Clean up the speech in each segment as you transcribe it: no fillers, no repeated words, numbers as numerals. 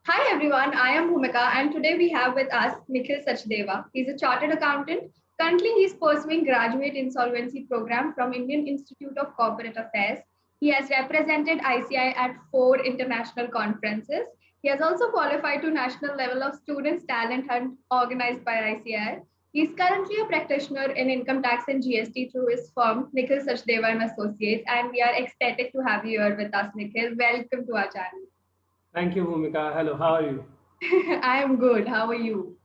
Hi everyone, I am Bhumika and today we have with us Nikhil Sachdeva. He's a chartered accountant. Currently, he's pursuing graduate insolvency program from Indian Institute of Corporate Affairs. He has represented ICI at 4 international conferences. He has also qualified to national level of students talent hunt organized by ICI. He is currently a practitioner in income tax and GST through his firm Nikhil Sachdeva and Associates, and we are ecstatic to have you here with us, Nikhil. Welcome to our channel. Thank you, Bhumika. Hello, how are you? I am good. How are you?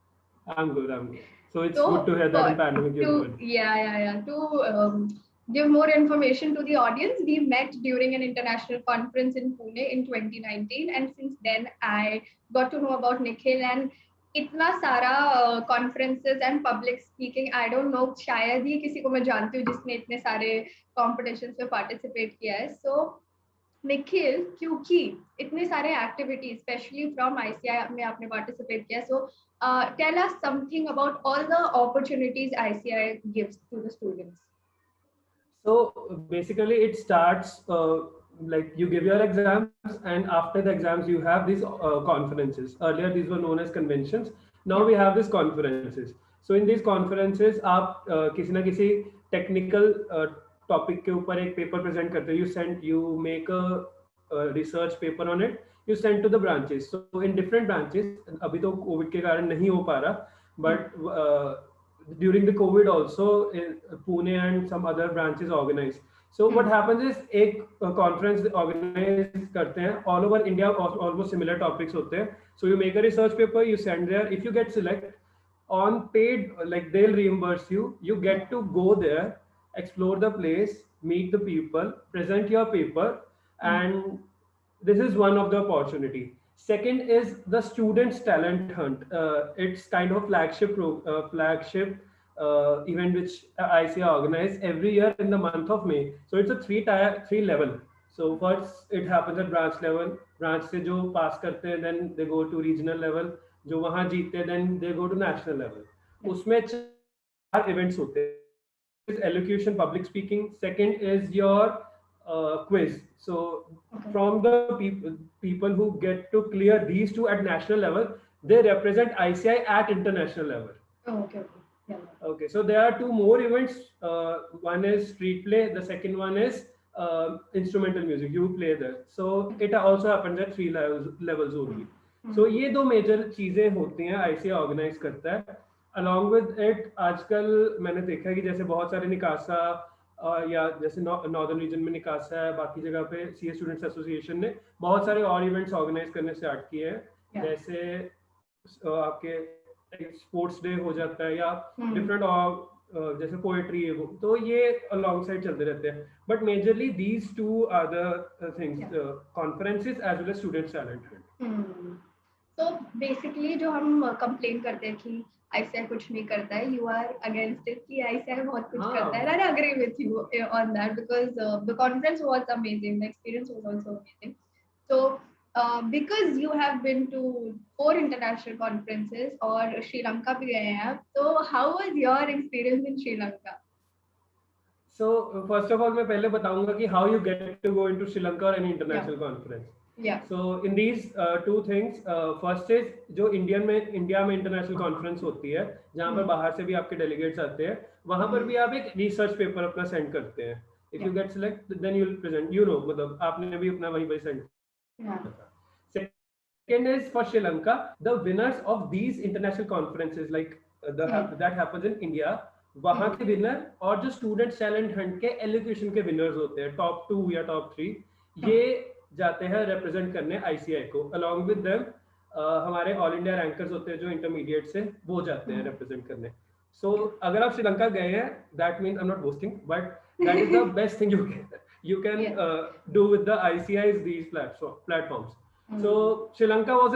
I'm good. I'm good. So it's good So, to hear that in for pandemic you're to good. to give more information to the audience, we met during an international conference in Pune in 2019, and since then I got to know about Nikhil and इतना सारा conferences and public speaking. I don't know, शायद ही किसी को मैं जानती हूँ जिसने इतने सारे competitions में participate किया है. So निखिल क्योंकि इतने सारे एक्टिविटीज स्पेशली फ्रॉम आईसीआई में आपने पार्टिसिपेट किया so tell us something about all the opportunities ICI gives to the students. So basically, it starts like you give your exams, and after the exams, you have these conferences. Earlier, these were known as conventions. Now we have these conferences. So in these conferences, आप किसी ना किसी technical topic के ऊपर एक paper present करते हो. You make a research paper on it. You send to the branches. So in different branches, अभी तो COVID के कारण नहीं हो पा रहा, but during the COVID also, Pune and some other branches organized. So what happens is एक conference organize करते हैं all over India, almost similar topics होते हैं. So you make a research paper, you send there. If you get select on paid, like they'll reimburse you. You get to go there, explore the place, meet the people, present your paper, and this is one of the opportunity. Second is the students talent hunt. It's kind of flagship event which ICA organize every year in the month of May. So it's a three level. So first it happens at branch level. Branch से जो pass करते हैं, then they go to regional level. जो वहाँ जीतते हैं, then they go to national level. उसमें 4 events होते हैं. Is elocution, public speaking. Second is your quiz. So from the people who get to clear these two at national level, they represent ICI at international level. Oh, okay, okay. Yeah. Okay, so there are two more events. One is street play. The second one is instrumental music. You play there. So it also happens at 3 levels only. So ये दो major चीजें होती हैं ICI organise करता है. Along with it, आजकल मैंने देखा है कि जैसे बहुत सारे निकासा या जैसे नॉर्दर्न रीजन में निकासा है, बाकी जगह पे सीए स्टूडेंट्स एसोसिएशन ने बहुत सारे और इवेंट्स ऑर्गेनाइज करने स्टार्ट किए हैं. जैसे आपके स्पोर्ट्स डे हो जाता है या डिफरेंट जैसे पोएट्री है वो, तो ये अलॉन्ग साइड चलते रहते हैं. But majorly these two are the things, conferences as well as students talent. तो बेसिकली जो हम कंप्लेन करते हैं कि आईसीआई कुछ नहीं करता है, यू आर अगेंस्ट इट कि आईसीआई बहुत कुछ करता है. I agree with you on that because the conference was amazing, the experience was also amazing. So because you have been to 4 international conferences और श्रीलंका भी गए हैं आप, तो how was your experience in Sri Lanka? So first of all, मैं पहले बताऊंगा कि how you get to go into Sri Lanka or any international conference. Yeah. So in these two things, first is जो India में international conference होती है जहाँ पर बाहर से भी आपके डेलीगेट्स आते हैं, वहाँ पर भी आप एक रिसर्च पेपर अपना सेंड करते हैं. If you get select then you will present, मतलब आपने भी अपना वहीं पर send. Second is for Sri Lanka, the winners of these international conferences like that happens in India, वहाँ के विनर और जो स्टूडेंट टैलेंट हंट के एलोकेशन के विनर्स होते हैं टॉप 2 या टॉप 3, ये जाते हैं रिप्रेजेंट करने आईसीआई को. अलॉन्ग विद देम हमारे ऑल इंडिया रैंकर्स होते हैं जो इंटरमीडिएट से, वो जाते हैं रिप्रेजेंट करने. सो अगर आप श्रीलंका गए हैं, that means I am not boasting, but that is the best thing you can do with the ICI's these platforms. So Sri Lanka was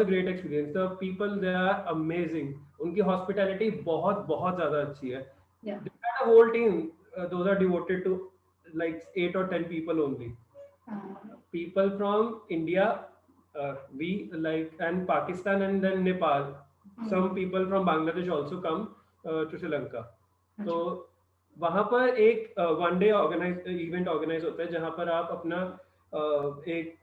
a great experience. The people there are amazing. उनकी hospitality बहुत ज़्यादा अच्छी है. They had a whole team. Those are devoted to like 8 or 10 people only. People from India, we like, and Pakistan, and then Nepal. Some people from Bangladesh also come to Sri Lanka. तो वहाँ पर एक one day event organise होता है जहाँ पर आप अपना एक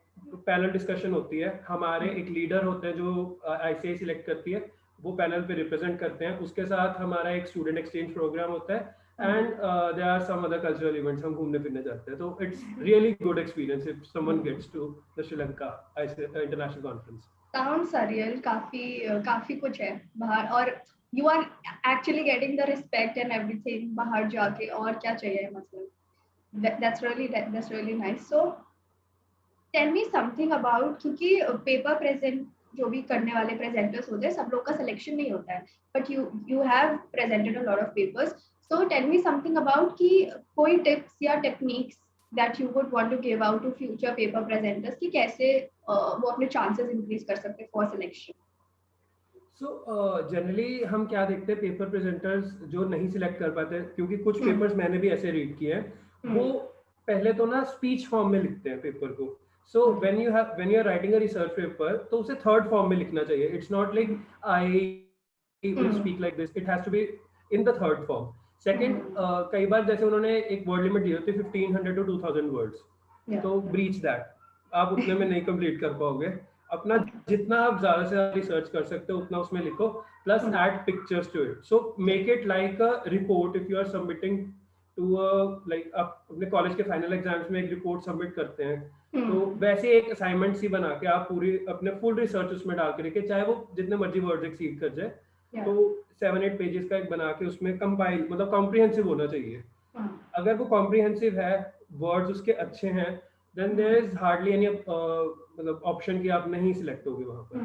पैनल डिस्कशन होती है, हमारे एक लीडर होते हैं जो ICI सिलेक्ट करती है, वो पैनल पे रिप्रेजेंट करते हैं, उसके साथ हमारा एक स्टूडेंट एक्सचेंज प्रोग्राम होता है and there are some other cultural events, हम घूमने फिरने जाते हैं, तो it's really good experience if someone gets to the Sri Lanka international conference. Sound surreal, काफी कुछ है बाहर, और you are actually getting the respect and everything बाहर जाके, और क्या चाहिए मतलब। that's really nice. So tell me something about, क्योंकि पेपर प्रेजेंट जो भी करने वाले प्रेजेंटर्स होते हैं सब लोग का सिलेक्शन नहीं होता है, but you have presented a lot of papers. So tell me something about कि कोई टिप्स या techniques that you would want to give out to future paper presenters कि कैसे वो अपने chances increase कर सकते हैं for selection. सो जनरली हम क्या देखते हैं, पेपर प्रेजेंटर्स जो नहीं सिलेक्ट कर पाते, क्योंकि कुछ पेपर्स मैंने भी ऐसे रीड किए हैं, वो पहले तो ना स्पीच फॉर्म में लिखते हैं पेपर को। So when you are writing a research paper, तो उसे थर्ड फॉर्म में लिखना चाहिए। It's not like I will speak like this, it has to be in the third form. Second, कई बार जैसे उन्होंने एक वर्ड लिमिट दी होती है 1500 to 2000 वर्ड्स, तो ब्रीच दैट, आप उतने में नहीं कंप्लीट कर पाओगे। अपना जितना आप ज्यादा से ज्यादा रिसर्च कर सकते हो उतना उसमें लिखो, plus add pictures to it. So make it like a report. If you are submitting to like आप अपने कॉलेज के फाइनल एग्जाम्स में एक रिपोर्ट सबमिट करते हैं, तो वैसे एक असाइनमेंट सी बना के आप पूरी अपने फुल रिसर्च उसमें डाल के रखिए, चाहे वो जितने मर्जी वर्ड्स एक्सीड कर जाए, तो 7-8 पेजेस का एक बना के उसमें कंपाइल, मतलब कॉम्प्रिहेंसिव होना चाहिए। अगर वो कॉम्प्रिहेंसिव है, वर्ड्स उसके अच्छे हैं, then there is hardly any मतलब ऑप्शन कि आप नहीं सिलेक्ट होगे वहाँ पर।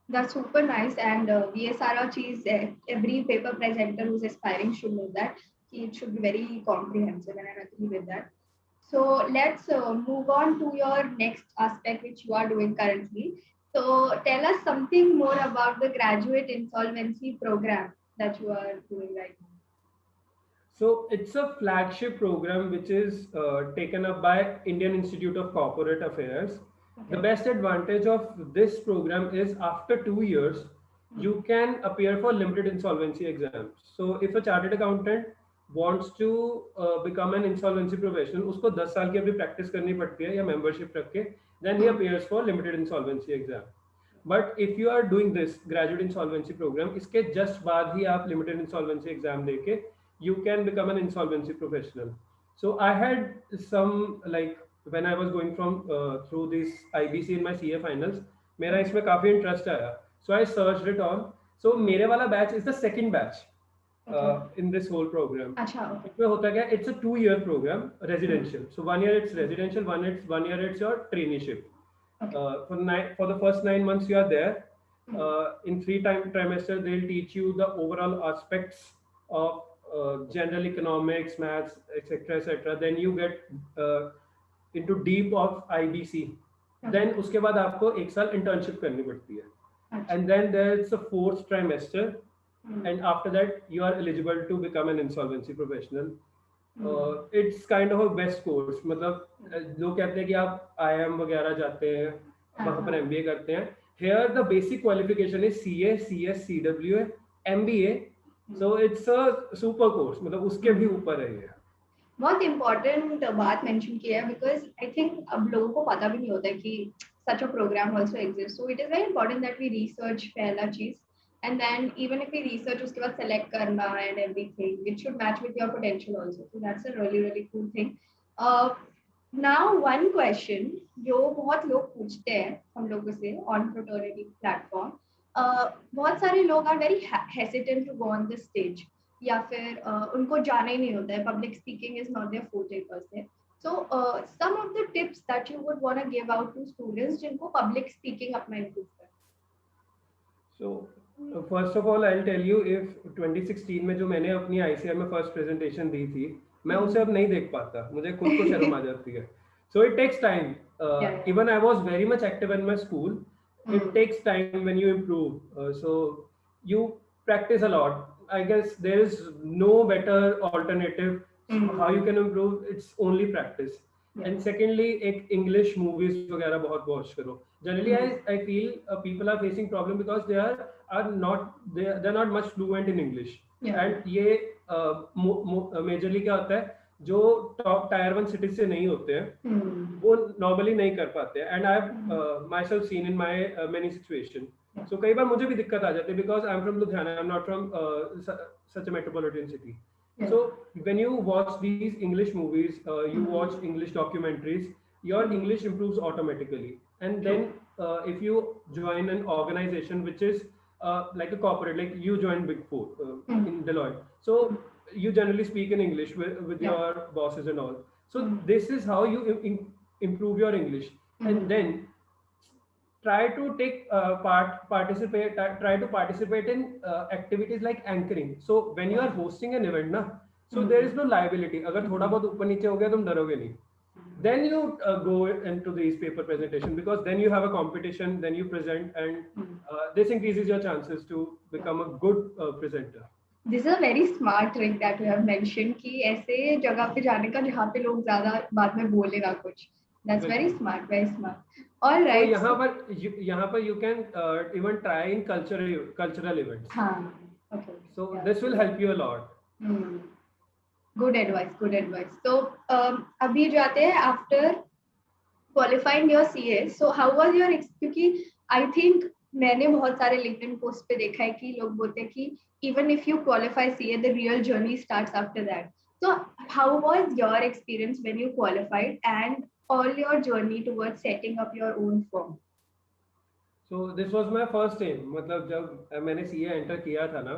That's super nice, and ये सारा चीज every paper presenter who's aspiring should know that it should be very comprehensive, and I agree with that. So let's move on to your next aspect which you are doing currently. So tell us something more about the graduate insolvency program that you are doing right now. So it's a flagship program which is taken up by Indian Institute of Corporate Affairs. Okay. The best advantage of this program is after 2 years, you can appear for limited insolvency exams. So if a chartered accountant wants to become an insolvency professional, उसको 10 साल की अपनी practice करनी पड़ती है या membership रख के, then he appears for limited insolvency exam. But if you are doing this graduate insolvency program, इसके just बाद ही आप limited insolvency exam देके you can become an insolvency professional. So I had some, like when I was going from through this IBC in my CA finals, मेरा इसमें काफी interest आया, so I searched it on. So मेरे वाला batch is the second batch in this whole program. अच्छा, इसमें होता क्या, it's a 2-year program, residential. So 1 year it's residential, 1 year it's your traineeship. For the first 9 months you are there. In 3 trimesters they'll teach you the overall aspects of general economics, maths, etc. Then you get into deep of IBC. Then उसके बाद आपको 1 साल internship करनी पड़ती है. And then there's a 4th trimester, and after that you are eligible to become an insolvency professional. It's kind of a best course. मतलब लोग कहते हैं कि आप IIM वगैरह जाते हैं, वहाँ पर MBA करते हैं. Here the basic qualification is CA, CS, CWA, MBA. So it's a super course, मतलब उसके भी ऊपर है ये। बहुत इम्पोर्टेंट बात मेंशन की है, बिकॉज आई थिंक अब लोगों को पता भी नहीं होता कि such a program also exists. So it is very important that we research पहला चीज, and then even if we research उसके बाद select करना and everything, it should match with your potential also. So that's a really cool thing. Now one question जो बहुत लोग पूछते हैं हम लोगों से on fraternity platform, बहुत सारे लोग are very hesitant to go on this stage, या फिर उनको जाना ही नहीं होता है, public speaking is not their forte per se. So some of the tips that you would want to give out to students जिनको पब्लिक स्पीकिंग अपना इंप्रूव करना. So first of all I will tell you, if 2016 में जो मैंने अपनी ICI में first presentation दी थी, मैं उसे अब नहीं देख पाता, मुझे खुद को शर्म आ जाती है. So it takes time. Even I was very much active in my school. It takes time when you improve. So you practice a lot. I guess there is no better alternative. How you can improve? It's only practice. And secondly, एक English movies वगैरह बहुत watch करो. Generally, I feel people are facing problem because they're not much fluent in English. And ये majorly क्या होता है, जो top tier 1 cities से नहीं होते हैं वो नॉर्मली नहीं कर पाते हैं, and I have myself seen in my many situation. So कई बार मुझे भी दिक्कत आ जाती है because I am from Ludhiana, I am not from such a metropolitan city. So when you watch these English movies, you watch English documentaries, your English improves automatically. And then if you join an organization which is like a corporate, like you join Big Four in Deloitte, so you generally speak in English with your bosses and all. So this is how you improve your English. And then try to take try to participate in activities like anchoring. So when you are hosting an event na, so there is no liability. अगर थोड़ा बहुत ऊपर नीचे हो गया तुम डरोगे नहीं. Then you go into these paper presentation, because then you have a competition, then you present, and this increases your chances to become a good presenter. This is a very smart trick that you have mentioned कि ऐसे जगह पे जाने का जहाँ पे लोग ज़्यादा बाद में बोले ना कुछ. That's very smart, very smart. All right. तो यहाँ पर you can even try in cultural events. हाँ. Okay. So this will help you a lot. Good advice, good advice. So अभी जाते हैं after qualifying your CA. So how was your क्योंकि I think मैंने बहुत सारे LinkedIn post पे देखा है कि लोग बोलते हैं कि even if you qualify CA, the real journey starts after that. So how was your experience when you qualified and all your journey towards setting up your own firm? So this was my first aim. मतलब जब मैंने CA enter किया था ना,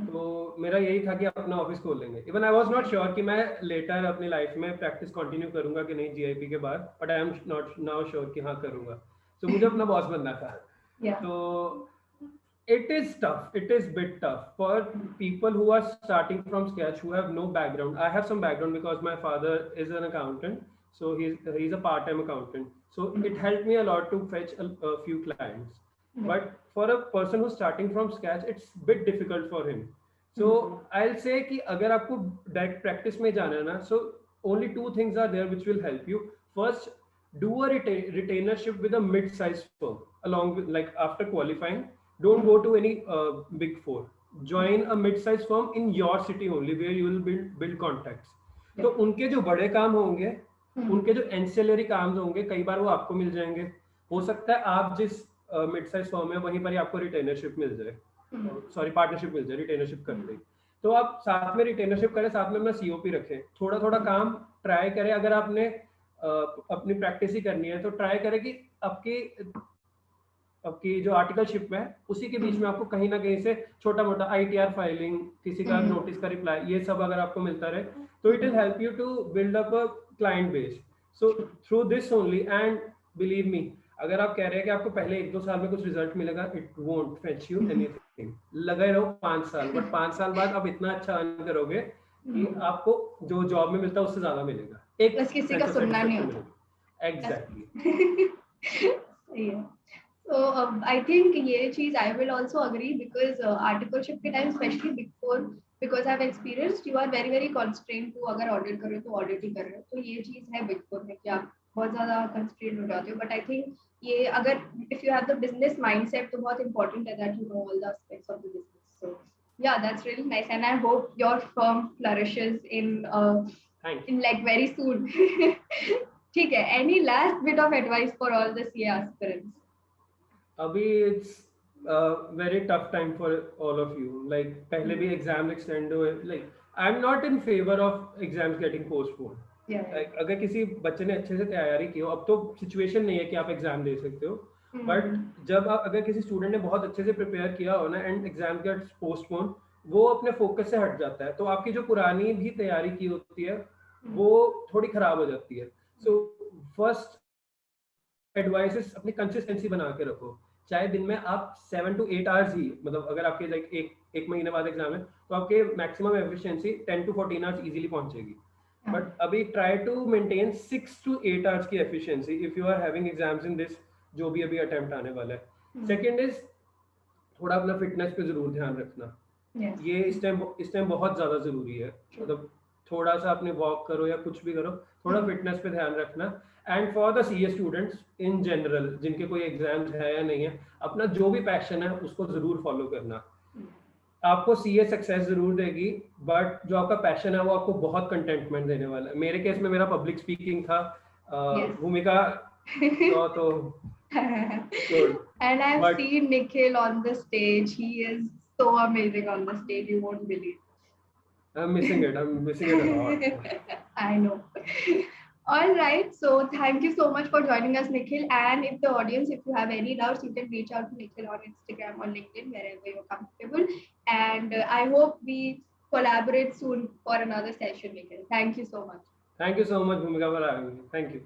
तो मेरा यही था कि अपना ऑफिस खोल लेंगे. Even I was not sure कि मैं लेटर अपनी लाइफ में प्रैक्टिस कंटिन्यू करूंगा कि नहीं GIP के बाद, but I am not now sure कि हाँ करूंगा. तो मुझे अपना बॉस बनना था. तो it is tough, it is bit tough for people who are starting from scratch, who have no background. I have some background because my father is an accountant, so he's a part-time accountant, so it helped me a lot to fetch a few clients. But for a person who's starting from scratch, it's bit difficult for him. So I'll say कि अगर आपको direct practice में जाना है ना, so only two things are there which will help you. First, do a retainership with a mid-sized firm along with, like, after qualifying. Don't go to any big four. Join a mid-sized firm in your city only, where you will build contacts. तो उनके जो बड़े काम होंगे, उनके जो ancillary काम होंगे, कई बार वो आपको मिल जाएंगे. हो सकता है आप जिस mid-sized firm है वहीं पर ही आपको retainership मिल जाए, partnership मिल जाए retainership करते ही. तो आप साथ में retainership करें, साथ में अपना COP रखें, थोड़ा थोड़ा काम ट्राई करें. अगर आपने अपनी प्रैक्टिस ही करनी है तो ट्राई करें कि आपकी जो आर्टिकलशिप है उसी के बीच में आपको कहीं ना कहीं से छोटा मोटा ITR फाइलिंग, किसी का नोटिस का रिप्लाई, ये सब अगर आपको मिलता रहे तो it will help you to build up a client base. So through this only, and believe me, अगर आप कह रहे हैं कि आपको पहले 1-2 साल में कुछ रिजल्ट मिलेगा, it won't fetch you anything. लगे रहो 5 साल, बट 5 साल बाद आप इतना अच्छा अर्न करोगे कि आपको जो जॉब में मिलता है उससे ज्यादा मिलेगा. एक किसी का सुनना नहीं होता. एग्जैक्टली. So I think ये चीज I will also agree, because articleship के time especially Big Four, because I've experienced, you are very very constrained to अगर audit कर रहे हो तो audit ही कर रहे हो. तो ये चीज है Big Four में कि आप बहुत ज्यादा constrained हो जाते हो. But I think ये अगर if you have the business mindset तो बहुत important है that you know all the aspects of the business. So yeah, that's really nice, and I hope your firm flourishes in like very soon. ठीक है. Any last bit of advice for all the CA aspirants? अभी it's a very tough time for all of you. Like पहले भी exam extend हुए. Like I'm not in favor of exams getting postponed. Like अगर किसी बच्चे ने अच्छे से तैयारी की हो, अब तो सिचुएशन नहीं है कि आप एग्जाम दे सकते हो, बट जब अगर किसी स्टूडेंट ने बहुत अच्छे से प्रिपेयर किया हो ना एंड एग्जाम गेट्स पोस्टपोन, वो अपने फोकस से हट जाता है, तो आपकी जो पुरानी भी तैयारी की होती है वो थोड़ी खराब हो जाती है. सो फर्स्ट एडवाइस इज अपनी कंसिस्टेंसी बना के रखो. चाहे दिन में आप 7 to 8 आवर्स ही, मतलब अगर आपके लाइक एक महीने बाद एग्जाम है तो आपके maximum efficiency 10 to 14 hours easily पहुंचेगी. बट अभी try to maintain 6 to 8 hours की efficiency if you are having exams in this जो भी अभी अटेम्प्ट आने वाला है. सेकंड इज थोड़ा अपना फिटनेस पे जरूर ध्यान रखना. ये इस टाइम बहुत ज्यादा जरूरी है. मतलब थोड़ा सा अपने वॉक करो या कुछ भी करो, थोड़ा फिटनेस पे ध्यान रखना. And for the CA students in general जिनके कोई एग्जाम्स है या नहीं है, अपना जो भी पैशन है उसको जरूर फॉलो करना. आपको सीए सक्सेस जरूर देगी, बट जो आपका पैशन है वो आपको बहुत कंटेंटमेंट देने वाला है। मेरे केस में मेरा पब्लिक स्पीकिंग था, Yes. भूमिका तो good, And I've but seen Nikhil on the stage. He is so amazing on the stage. You won't believe. I'm missing it a lot. I know. All right. So thank you so much for joining us, Nikhil. And if the audience, if you have any doubts, you can reach out to Nikhil on Instagram or LinkedIn, wherever you're comfortable. And I hope we collaborate soon for another session, Nikhil. Thank you so much. Thank you so much, Bhumika, for having me. Thank you.